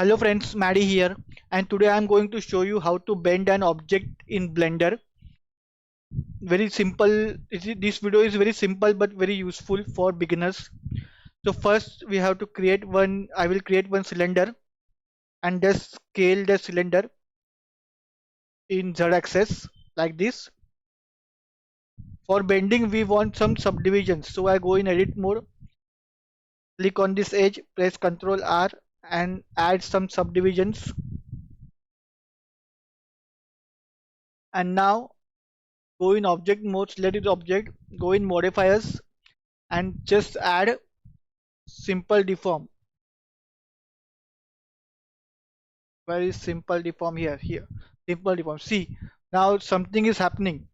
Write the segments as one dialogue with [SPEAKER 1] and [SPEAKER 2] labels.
[SPEAKER 1] Hello friends, Maddie here, and today I'm going to show you how to bend an object in Blender. Very simple. This video is very simple but very useful for beginners. So first we have to create one. I will create one cylinder and just scale the cylinder in Z-axis like this. For bending we want some subdivisions. So I go in edit mode, click on this edge, press Ctrl R and add some subdivisions. And now go in object mode, select this object, go in modifiers and just add simple deform. Where is simple deform? Here simple deform. See, now something is happening.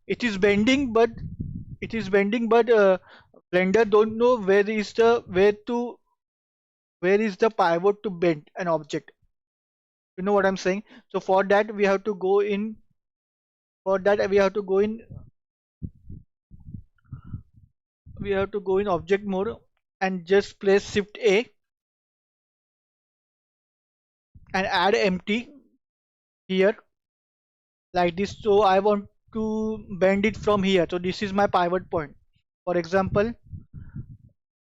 [SPEAKER 1] It is bending, but Blender don't know where is the pivot to bend an object. You know what I'm saying? So for that we have to go in object mode and just press shift A and add empty here like this. So I want to bend it from here. So this is my pivot point. For example,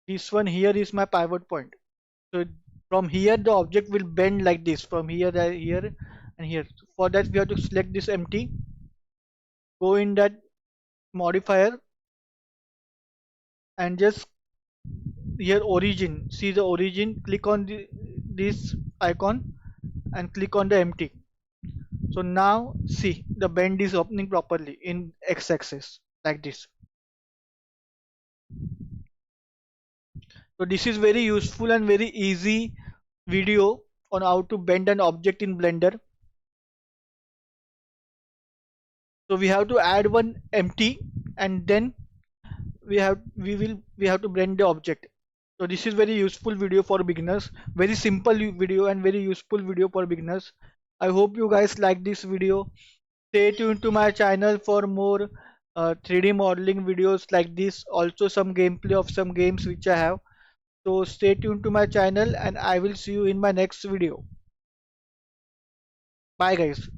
[SPEAKER 1] this one here is my pivot point. So from here the object will bend like this from here to here and here. For that we have to select this empty, go in that modifier and just here origin, see the origin, click on this icon and click on the empty. So now see the bend is opening properly in x-axis like this. So this is very useful and very easy video on how to bend an object in Blender. So we have to add one empty and then we have to blend the object. So this is very useful video for beginners. Very simple video and very useful video for beginners. I hope you guys like this video. Stay tuned to my channel for more 3D modeling videos like this. Also some gameplay of some games which I have. So stay tuned to my channel and I will see you in my next video. Bye guys.